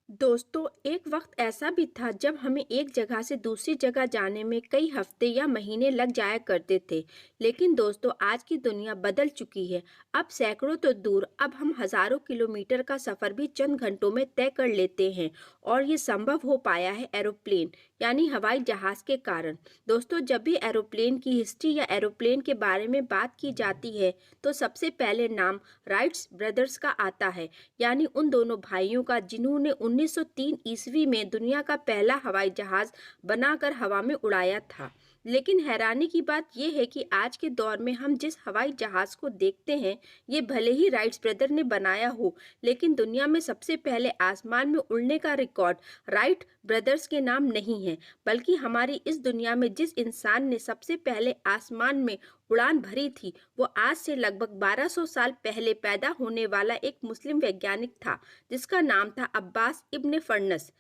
दोस्तों, एक वक्त ऐसा भी था जब हमें एक जगह से दूसरी जगह जाने में कई हफ्ते या महीने लग जाया करते थे। लेकिन दोस्तों, आज की दुनिया बदल चुकी है। अब सैकड़ों तो दूर, अब हम हजारों किलोमीटर का सफर भी चंद घंटों में तय कर लेते हैं। और ये संभव हो पाया है एरोप्लेन यानी हवाई जहाज के कारण। दोस्तों, जब भी एरोप्लेन की हिस्ट्री या एरोप्लेन के बारे में बात की जाती है तो सबसे पहले नाम राइट्स ब्रदर्स का आता है, यानी उन दोनों भाइयों का जिन्होंने 1903 ईस्वी में दुनिया का पहला हवाई जहाज बनाकर हवा में उड़ाया था। लेकिन हैरानी की बात यह है कि आज के दौर में हम जिस हवाई जहाज को देखते हैं, ये भले ही राइट्स ब्रदर ने बनाया हो, लेकिन दुनिया में सबसे पहले आसमान में उड़ने का रिकॉर्ड राइट ब्रदर्स के नाम नहीं है, बल्कि हमारी इस दुनिया में जिस इंसान ने सबसे पहले आसमान में उड़ान भरी थी, वो आज से लगभग 1200 साल पहले पैदा होने वाला एक मुस्लिम वैज्ञानिक था, जिसका नाम था अब्बास इब्न फर्नस।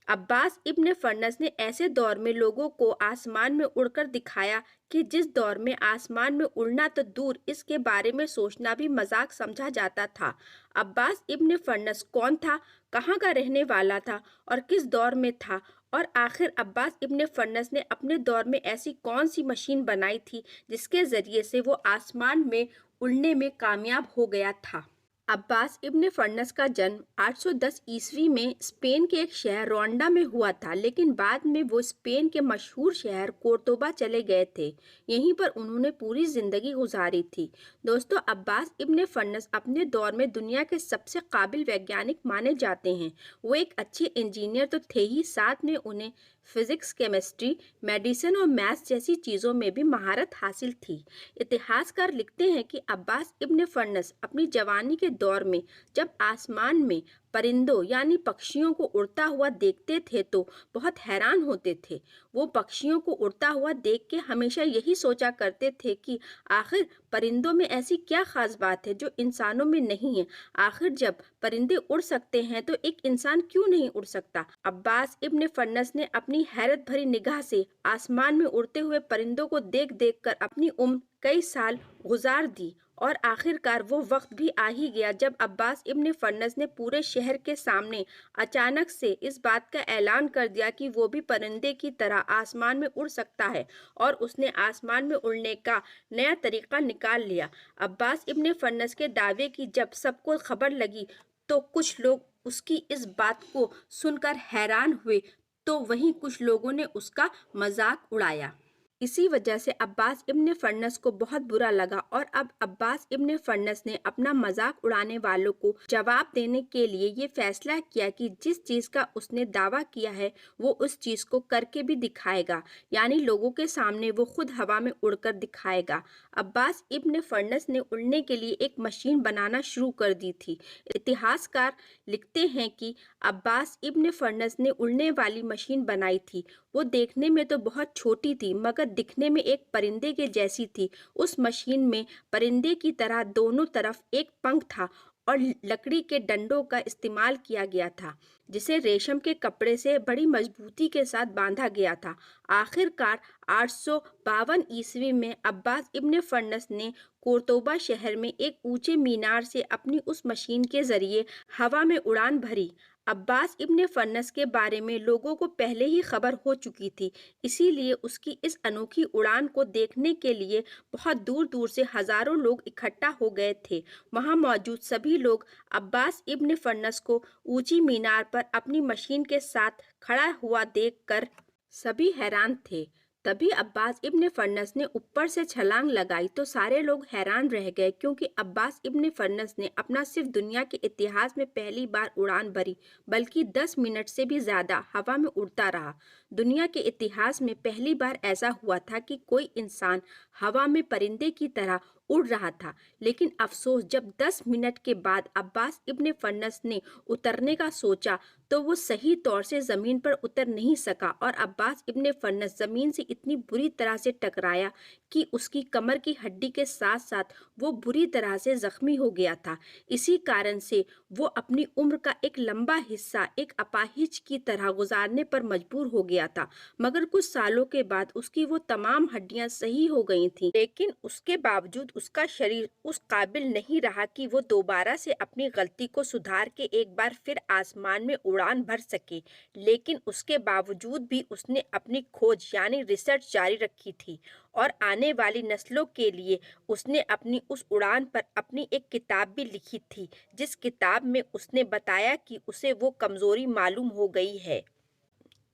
अब्बास इब्न फर्नस ने ऐसे दौर में लोगों को आसमान में उड़कर दिखाया कि जिस दौर में आसमान में उड़ना तो दूर, इसके बारे में सोचना भी मजाक समझा जाता था। अब्बास इब्न फर्नस कौन था, कहाँ का रहने वाला था और किस दौर में था, और आखिर अब्बास इब्न फर्नस ने अपने दौर में ऐसी कौन सी मशीन बनाई थी जिसके जरिए से वो आसमान में उड़ने में कामयाब हो गया था। अब्बास इब्न फर्नस का जन्म 810 ईस्वी में स्पेन के एक शहर रोंडा में हुआ था, लेकिन बाद में वो स्पेन के मशहूर शहर कोर्दोबा चले गए थे। यहीं पर उन्होंने पूरी जिंदगी गुजारी थी। दोस्तों, अब्बास इब्न फर्नस अपने दौर में दुनिया के सबसे काबिल वैज्ञानिक माने जाते हैं। वो एक अच्छे इंजीनियर तो थे ही, साथ में उन्हें फिजिक्स, केमिस्ट्री, मेडिसिन और मैथ्स जैसी चीज़ों में भी महारत हासिल थी। इतिहासकार लिखते हैं कि अब्बास इब्न फर्नस अपनी जवानी के दौर में जब आसमान में परिंदों यानी पक्षियों को उड़ता हुआ देखते थे तो बहुत हैरान होते थे। वो पक्षियों को उड़ता हुआ देख के हमेशा यही सोचा करते थे कि आखिर परिंदों में ऐसी क्या खास बात है जो इंसानों में नहीं है। आखिर जब परिंदे उड़ सकते हैं तो एक इंसान क्यों नहीं उड़ सकता। अब्बास इब्न फर्नस ने अपनी हैरत भरी निगाह से आसमान में उड़ते हुए परिंदों को देख देख कर अपनी उम्र कई साल गुजार दी, और आखिरकार वो वक्त भी आ ही गया जब अब्बास इब्न फर्नस ने पूरे शहर के सामने अचानक से इस बात का ऐलान कर दिया कि वो भी परिंदे की तरह आसमान में उड़ सकता है, और उसने आसमान में उड़ने का नया तरीका निकाल लिया। अब्बास इब्न फर्नस के दावे की जब सबको खबर लगी तो कुछ लोग उसकी इस बात को सुनकर हैरान हुए, तो वहीं कुछ लोगों ने उसका मजाक उड़ाया। इसी वजह से अब्बास इब्न फर्नस को बहुत बुरा लगा, और अब अब्बास इब्न फर्नस ने अपना मजाक उड़ाने वालों को जवाब देने के लिए ये फैसला किया कि जिस चीज़ का उसने दावा किया है वो उस चीज़ को करके भी दिखाएगा, यानी लोगों के सामने वो खुद हवा में उड़कर दिखाएगा। अब्बास इब्न फर्नस ने उड़ने के लिए एक मशीन बनाना शुरू कर दी थी। इतिहासकार लिखते हैं कि अब्बास इब्न फर्नस ने उड़ने वाली मशीन बनाई थी। वो देखने में तो बहुत छोटी थी, मगर दिखने में एक परिंदे के जैसी थी। उस मशीन में परिंदे की तरह दोनों तरफ एक पंख था और लकड़ी के डंडों का इस्तेमाल किया गया था, जिसे रेशम के कपड़े से बड़ी मजबूती के साथ बांधा गया था। आखिरकार 852 ईस्वी में अब्बास इब्न फर्नस ने कोर्तोबा शहर में एक ऊंचे मीनार से अपनी उस मशीन के जरिए हवा में उड़ान भरी। अब्बास इब्न फर्नस के बारे में लोगों को पहले ही खबर हो चुकी थी, इसीलिए उसकी इस अनोखी उड़ान को देखने के लिए बहुत दूर दूर से हजारों लोग इकट्ठा हो गए थे। वहां मौजूद सभी लोग अब्बास इब्न फर्नस को ऊंची मीनार पर अपनी मशीन के साथ खड़ा हुआ देखकर सभी हैरान थे। तभी अब्बास इब्न फर्नस ने ऊपर से छलांग लगाई तो सारे लोग हैरान रह गए, क्योंकि अब्बास इब्न फर्नस ने अपना सिर्फ दुनिया के इतिहास में पहली बार उड़ान भरी, बल्कि 10 मिनट से भी ज्यादा हवा में उड़ता रहा। दुनिया के इतिहास में पहली बार ऐसा हुआ था कि कोई इंसान हवा में परिंदे की तरह उड़ रहा था। लेकिन अफसोस, जब 10 मिनट के बाद अब्बास इब्न फर्नस ने उतरने का सोचा तो वो सही तौर से जमीन पर उतर नहीं सका, और अब्बास इब्न फर्नस जमीन से इतनी बुरी तरह से टकराया कि उसकी कमर की हड्डी के साथ साथ वो बुरी तरह से जख्मी हो गया था। इसी कारण से वो अपनी उम्र का एक लंबा हिस्सा एक अपाहिज की तरह गुजारने पर मजबूर हो गया था। मगर कुछ सालों के बाद उसकी वो तमाम हड्डियां सही हो गई थीं, लेकिन उसके बावजूद اس کا شریر اس قابل نہیں رہا کہ وہ دوبارہ سے اپنی غلطی کو سدھار کے ایک بار پھر آسمان میں اڑان بھر سکے، لیکن اس کے باوجود بھی اس نے اپنی کھوج یعنی ریسرچ جاری رکھی تھی، اور آنے والی نسلوں کے لیے اس نے اپنی اس اڑان پر اپنی ایک کتاب بھی لکھی تھی، جس کتاب میں اس نے بتایا کہ اسے وہ کمزوری معلوم ہو گئی ہے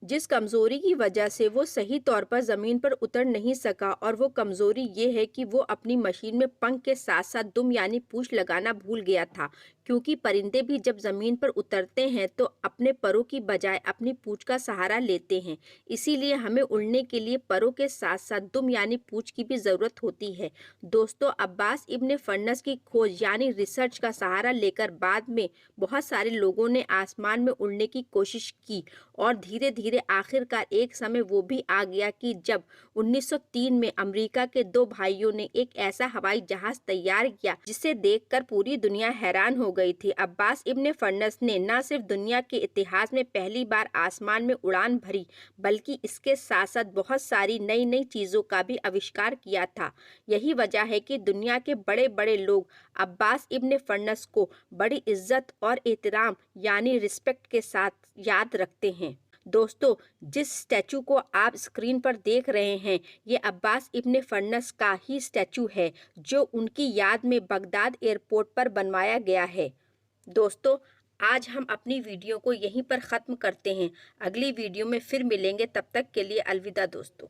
جس کمزوری کی وجہ سے وہ صحیح طور پر زمین پر اتر نہیں سکا، اور وہ کمزوری یہ ہے کہ وہ اپنی مشین میں پنکھ کے ساتھ ساتھ دم یعنی پونچھ لگانا بھول گیا تھا، کیونکہ پرندے بھی جب زمین پر اترتے ہیں تو اپنے پروں کی بجائے اپنی پونچھ کا سہارا لیتے ہیں، اسی لیے ہمیں اڑنے کے لیے پروں کے ساتھ ساتھ دم یعنی پونچھ کی بھی ضرورت ہوتی ہے۔ دوستو، عباس ابن فرنس کی کھوج یعنی ریسرچ کا سہارا لے کر بعد میں بہت سارے لوگوں نے آسمان میں اڑنے کی کوشش کی، اور دھیرے دھیرے آخر کار ایک سمے وہ بھی آ گیا کہ جب 1903 میں امریکہ کے دو بھائیوں نے ایک ایسا ہوائی جہاز تیار کیا جسے دیکھ کر پوری دنیا حیران ہو گئی تھی۔ عباس ابن فرنس نے نہ صرف دنیا کے اتہاس میں پہلی بار آسمان میں اڑان بھری، بلکہ اس کے ساتھ ساتھ بہت ساری نئی نئی چیزوں کا بھی آوشکار کیا تھا۔ یہی وجہ ہے کہ دنیا کے بڑے بڑے لوگ عباس ابن فرنس کو بڑی عزت اور احترام یعنی رسپیکٹ کے ساتھ یاد رکھتے ہیں۔ دوستو، جس اسٹیچو کو آپ اسکرین پر دیکھ رہے ہیں، یہ عباس ابن فرنس کا ہی اسٹیچو ہے، جو ان کی یاد میں بغداد ایئرپورٹ پر بنوایا گیا ہے۔ دوستو، آج ہم اپنی ویڈیو کو یہیں پر ختم کرتے ہیں۔ اگلی ویڈیو میں پھر ملیں گے، تب تک کے لیے الوداع دوستو۔